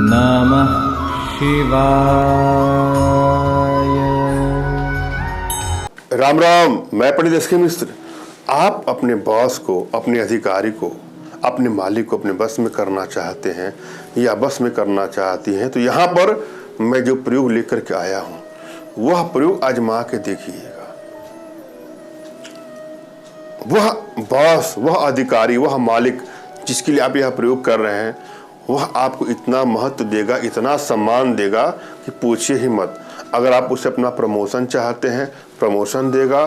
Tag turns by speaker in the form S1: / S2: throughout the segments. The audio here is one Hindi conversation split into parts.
S1: नमः शिवाय।
S2: राम राम। मैं पंडित एसके मिश्र। आप अपने बॉस को, अपने अधिकारी को, अपने मालिक को अपने बस में करना चाहते हैं या बस में करना चाहती हैं, तो यहाँ पर मैं जो प्रयोग लेकर के आया हूँ वह प्रयोग आजमा के देखिएगा। वह बॉस, वह अधिकारी, वह मालिक जिसके लिए आप यह प्रयोग कर रहे हैं, वह आपको इतना महत्व देगा, इतना सम्मान देगा कि पूछिए ही मत। अगर आप उसे अपना प्रमोशन चाहते हैं, प्रमोशन देगा,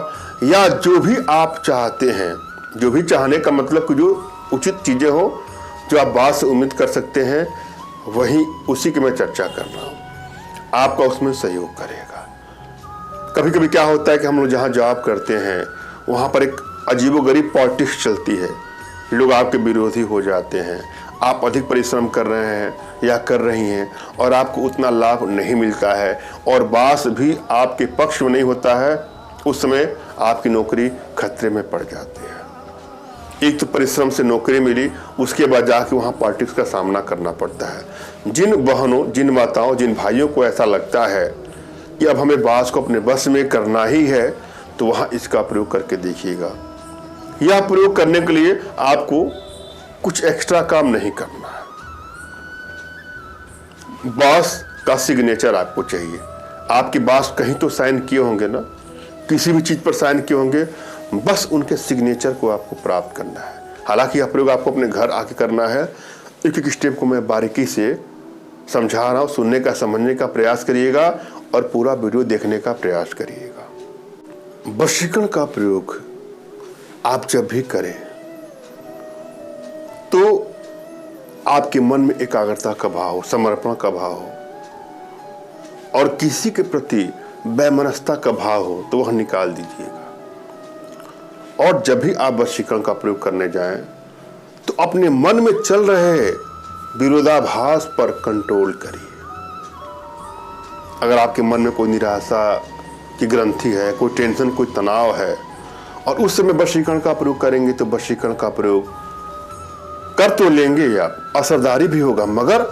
S2: या जो भी आप चाहते हैं, जो भी चाहने का मतलब कि जो उचित चीज़ें हो, जो आप बात से उम्मीद कर सकते हैं, वही उसी की मैं चर्चा कर रहा हूँ। आपका उसमें सहयोग करेगा। कभी कभी क्या होता है कि हम लोग जहाँ जॉब करते हैं वहाँ पर एक अजीबोगरीब पॉलिटिक्स चलती है, लोग आपके विरोधी हो जाते हैं। आप अधिक परिश्रम कर रहे हैं या कर रही हैं और आपको उतना लाभ नहीं मिलता है और बास भी आपके पक्ष में नहीं होता है, उस समय आपकी नौकरी खतरे में पड़ जाती है। एक तो परिश्रम से नौकरी मिली, उसके बाद जाके वहाँ पॉलिटिक्स का सामना करना पड़ता है। जिन बहनों, जिन माताओं, जिन भाइयों को ऐसा लगता है कि अब हमें बास को अपने बस में करना ही है, तो वहाँ इसका प्रयोग करके देखिएगा। यह प्रयोग करने के लिए आपको कुछ एक्स्ट्रा काम नहीं करना है। बॉस का सिग्नेचर आपको चाहिए। आपके बॉस कहीं तो साइन किए होंगे ना, किसी भी चीज पर साइन किए होंगे, बस उनके सिग्नेचर को आपको प्राप्त करना है। हालांकि यह प्रयोग आपको अपने घर आके करना है। एक एक स्टेप को मैं बारीकी से समझा रहा हूं, सुनने का, समझने का प्रयास करिएगा और पूरा वीडियो देखने का प्रयास करिएगा। वशीकरण का प्रयोग आप जब भी करें तो आपके मन में एकाग्रता का भाव, समर्पण का भाव हो और किसी के प्रति वैमनस्यता का भाव हो तो वह निकाल दीजिएगा। और जब भी आप वशीकरण का प्रयोग करने जाएं तो अपने मन में चल रहे विरोधाभास पर कंट्रोल करिए। अगर आपके मन में कोई निराशा की ग्रंथि है, कोई टेंशन, कोई तनाव है और उस समय वशीकरण का प्रयोग करेंगे तो वशीकरण का प्रयोग कर तो लेंगे आप, असरदारी भी होगा, मगर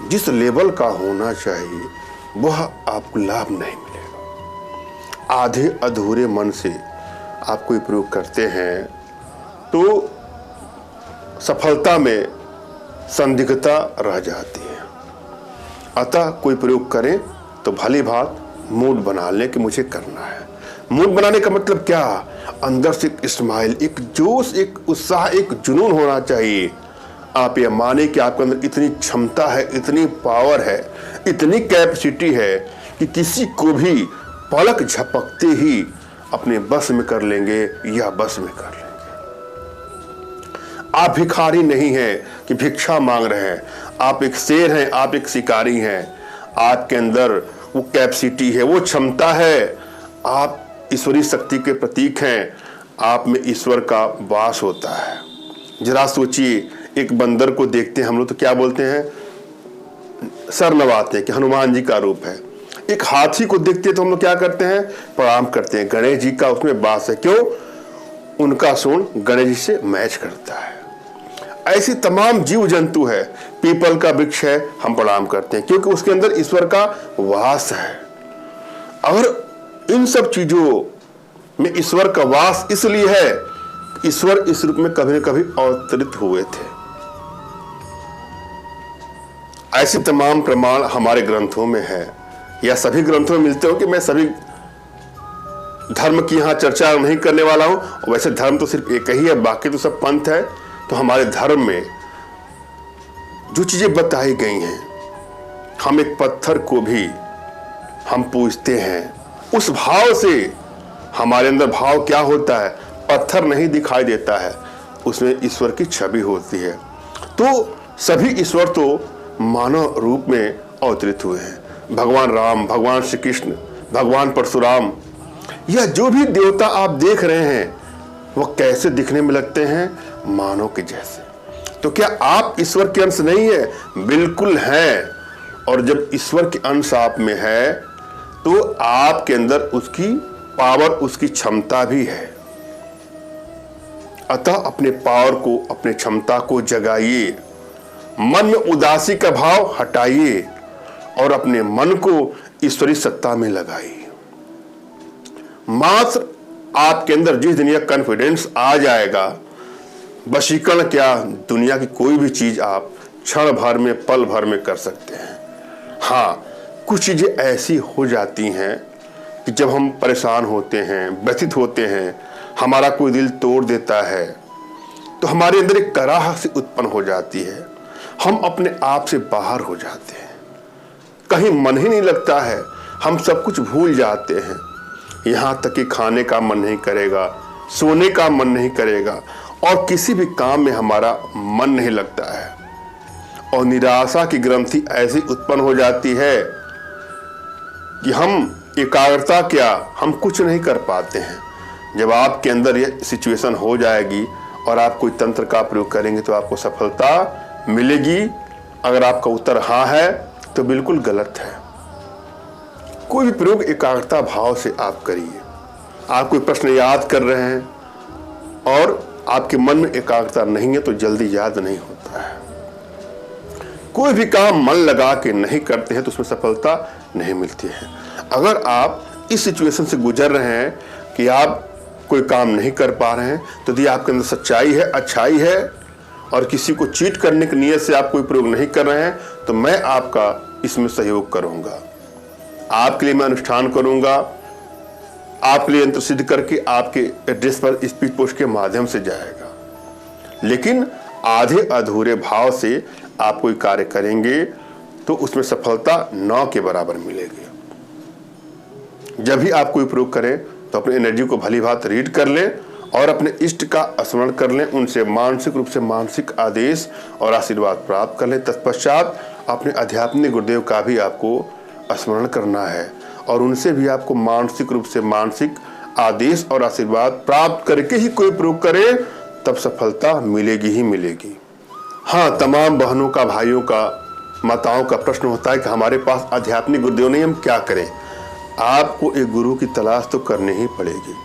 S2: जिस लेवल का होना चाहिए वह आपको लाभ नहीं मिलेगा। आधे अधूरे मन से आप कोई प्रयोग करते हैं तो सफलता में संदिग्धता रह जाती है। अतः कोई प्रयोग करें तो भली बात मूड बना लें कि मुझे करना है। मूड बनाने का मतलब क्या? अंदर से एक स्माइल, एक जोश, एक उत्साह, एक जुनून होना चाहिए। आप यह माने कि आपके अंदर इतनी क्षमता है, इतनी पावर है, इतनी कैपेसिटी है कि किसी को भी पलक झपकते ही अपने बस में कर लेंगे या बस में कर लेंगे। आप भिखारी नहीं हैं कि भिक्षा मांग रहे हैं। आप एक शेर हैं, आप एक शिकारी हैं। आपके अंदर वो कैपेसिटी है, वो क्षमता है। आप ईश्वरीय शक्ति के प्रतीक हैं। आप में ईश्वर का वास होता है। जरा सोचिए, एक बंदर को देखते हैं हम लोग तो क्या बोलते हैं? सर नवाते हैं कि हनुमान जी का रूप है। एक हाथी को देखते हैं तो हम लोग क्या करते हैं? प्रणाम करते हैं। गणेश जी का उसमें वास है। क्यों? उनका सूंड गणेश जी से मैच करता है। ऐसी तमाम जीव जंतु है। पीपल का वृक्ष है, हम प्रणाम करते हैं क्योंकि उसके अंदर ईश्वर का वास है। अगर इन सब चीजों में ईश्वर का वास इसलिए है, ईश्वर इस रूप में कभी न कभी अवतरित हुए थे। ऐसे तमाम प्रमाण हमारे ग्रंथों में है, या सभी ग्रंथों में मिलते हो कि मैं सभी धर्म की यहाँ चर्चा नहीं करने वाला हूं। वैसे धर्म तो सिर्फ एक ही है, बाकी तो सब पंथ है। तो हमारे धर्म में जो चीजें बताई गई हैं, हम एक पत्थर को भी हम पूजते हैं। उस भाव से हमारे अंदर भाव क्या होता है? पत्थर नहीं दिखाई देता है, उसमें ईश्वर की छवि होती है। तो सभी ईश्वर तो मानव रूप में अवतरित हुए हैं। भगवान राम, भगवान श्री कृष्ण, भगवान परशुराम, यह जो भी देवता आप देख रहे हैं वह कैसे दिखने में लगते हैं? मानव के जैसे। तो क्या आप ईश्वर के अंश नहीं है? बिल्कुल हैं। और जब ईश्वर के अंश आप में है तो आपके अंदर उसकी पावर, उसकी क्षमता भी है। अतः अपने पावर को, अपने क्षमता को जगाइए, मन में उदासी का भाव हटाइए और अपने मन को ईश्वरीय सत्ता में लगाइए। मात्र आपके अंदर जिस दिन यह कॉन्फिडेंस आ जाएगा, वशीकरण क्या, दुनिया की कोई भी चीज आप क्षण भर में, पल भर में कर सकते हैं। हाँ, कुछ चीजें ऐसी हो जाती हैं कि जब हम परेशान होते हैं, व्यथित होते हैं, हमारा कोई दिल तोड़ देता है, तो हमारे अंदर एक कराह सी उत्पन्न हो जाती है, हम अपने आप से बाहर हो जाते हैं, कहीं मन ही नहीं लगता है, हम सब कुछ भूल जाते हैं, यहाँ तक कि खाने का मन नहीं करेगा, सोने का मन नहीं करेगा और किसी भी काम में हमारा मन नहीं लगता है। और निराशा की ग्रंथि ऐसी उत्पन्न हो जाती है कि हम एकाग्रता क्या, हम कुछ नहीं कर पाते हैं। जब आपके अंदर यह सिचुएशन हो जाएगी और आप कोई तंत्र का प्रयोग करेंगे तो आपको सफलता मिलेगी। अगर आपका उत्तर हाँ है तो बिल्कुल गलत है। कोई भी प्रयोग एकाग्रता भाव से आप करिए। आप कोई प्रश्न याद कर रहे हैं और आपके मन में एकाग्रता नहीं है तो जल्दी याद नहीं होता है। कोई भी काम मन लगा के नहीं करते हैं तो उसमें सफलता नहीं मिलती है। अगर आप इस सिचुएशन से गुजर रहे हैं कि आप कोई काम नहीं कर पा रहे हैं, तो यदि आपके अंदर सच्चाई है, अच्छाई है और किसी को चीट करने की नीयत से आप कोई प्रयोग नहीं कर रहे हैं, तो मैं आपका इसमें सहयोग करूंगा। आपके लिए मैं अनुष्ठान करूंगा, आपके लिए यंत्र सिद्ध करके आपके एड्रेस पर स्पीड पोस्ट के माध्यम से जाएगा। लेकिन आधे अधूरे भाव से आप कोई कार्य करेंगे तो उसमें सफलता 9 के बराबर मिलेगी। जब भी आप कोई प्रयोग करें तो अपनी एनर्जी को भली भांत रीड कर लें और अपने इष्ट का स्मरण कर लें, उनसे मानसिक रूप से मानसिक आदेश और आशीर्वाद प्राप्त कर लें। तत्पश्चात अपने अध्यात्मिक गुरुदेव का भी आपको स्मरण करना है और उनसे भी आपको मानसिक रूप से मानसिक आदेश और आशीर्वाद प्राप्त करके ही कोई प्रयोग करे, तब सफलता मिलेगी ही मिलेगी। हाँ, तमाम बहनों का, भाइयों का, माताओं का प्रश्न होता है कि हमारे पास आध्यात्मिक गुरुदेव नहीं, हम क्या करें। आपको एक गुरु की तलाश तो करनी ही पड़ेगी।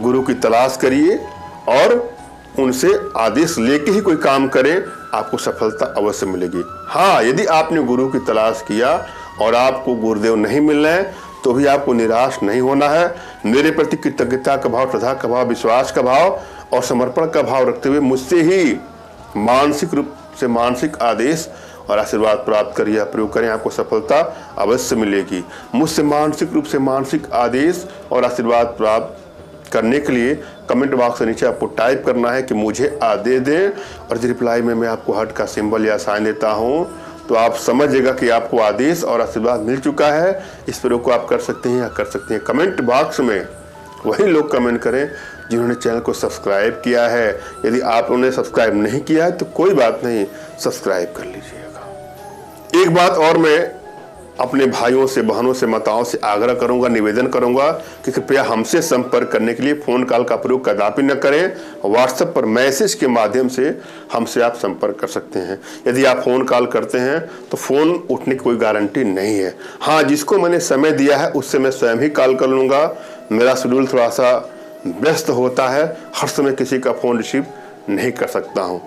S2: गुरु की तलाश करिए और उनसे आदेश लेके ही कोई काम करें, आपको सफलता अवश्य मिलेगी। हाँ, यदि आपने गुरु की तलाश किया और आपको गुरुदेव नहीं मिल रहे हैं तो भी आपको निराश नहीं होना है। मेरे प्रति कृतज्ञता का भाव, श्रद्धा का भाव, विश्वास का भाव और समर्पण का भाव रखते हुए मुझसे ही मानसिक रूप से मानसिक आदेश और आशीर्वाद प्राप्त करिए, प्रयोग करें, आपको सफलता अवश्य मिलेगी। मुझसे मानसिक रूप से मानसिक आदेश और आशीर्वाद प्राप्त करने के लिए कमेंट बॉक्स के नीचे आपको टाइप करना है कि मुझे आदेश दें और रिप्लाई में मैं आपको हार्ट का सिंबल या साइन देता हूं, तो आप समझिएगा कि आपको आदेश और आशीर्वाद मिल चुका है। इस प्रयोग को आप कर सकते हैं या कर सकते हैं। कमेंट बॉक्स में वही लोग कमेंट करें जिन्होंने चैनल को सब्सक्राइब किया है। यदि आपने सब्सक्राइब नहीं किया है तो कोई बात नहीं, सब्सक्राइब कर लीजिएगा। एक बात और मैं अपने भाइयों से, बहनों से, माताओं से आग्रह करूंगा, निवेदन करूंगा कि कृपया हमसे संपर्क करने के लिए फोन कॉल का प्रयोग कदापि न करें। व्हाट्सएप पर मैसेज के माध्यम से हमसे आप संपर्क कर सकते हैं। यदि आप फोन कॉल करते हैं तो फोन उठने की कोई गारंटी नहीं है। हाँ, जिसको मैंने समय दिया है उससे मैं स्वयं ही कॉल कर लूंगा। मेरा शेड्यूल थोड़ा सा व्यस्त होता है, हर समय किसी का फोन रिसीव नहीं कर सकता हूँ।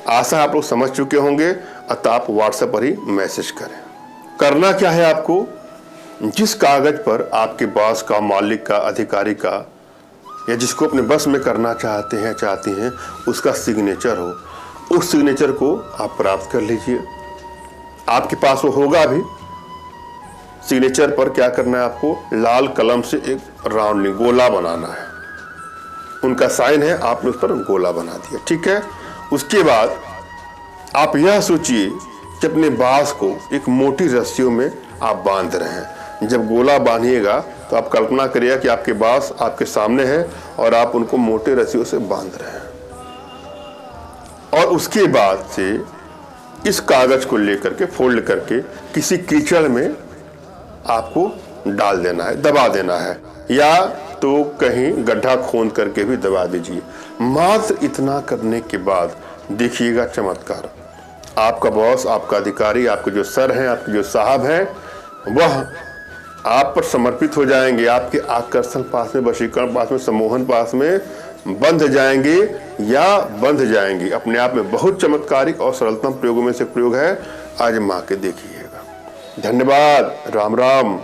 S2: आशा आप लोग समझ चुके होंगे, अतः आप व्हाट्सएप पर ही मैसेज करें। करना क्या है आपको, जिस कागज पर आपके बॉस का, मालिक का, अधिकारी का या जिसको अपने बस में करना चाहती हैं उसका सिग्नेचर हो, उस सिग्नेचर को आप प्राप्त कर लीजिए। आपके पास वो होगा भी। सिग्नेचर पर क्या करना है, आपको लाल कलम से एक राउंडिंग गोला बनाना है। उनका साइन है, आपने उस पर गोला बना दिया, ठीक है। उसके बाद आप यह सोचिए कि अपने बांस को एक मोटी रस्सियों में आप बांध रहे हैं। जब गोला बांधिएगा तो आप कल्पना करिए कि आपके बांस आपके सामने है और आप उनको मोटे रस्सियों से बांध रहे हैं। और उसके बाद से इस कागज को लेकर के, फोल्ड करके किसी कीचड़ में आपको डाल देना है, दबा देना है, या तो कहीं गड्ढा खोद करके भी दबा दीजिए। मात्र इतना करने के बाद देखिएगा चमत्कार। आपका बॉस, आपका अधिकारी, आपके जो सर हैं, आपके जो साहब हैं, वह आप पर समर्पित हो जाएंगे। आपके आकर्षण पास में, वशीकरण पास में, सम्मोहन पास में बंध जाएंगे या बंध जाएंगी। अपने आप में बहुत चमत्कारिक और सरलतम प्रयोगों में से प्रयोग है, आजमा के देखिएगा। धन्यवाद। राम राम।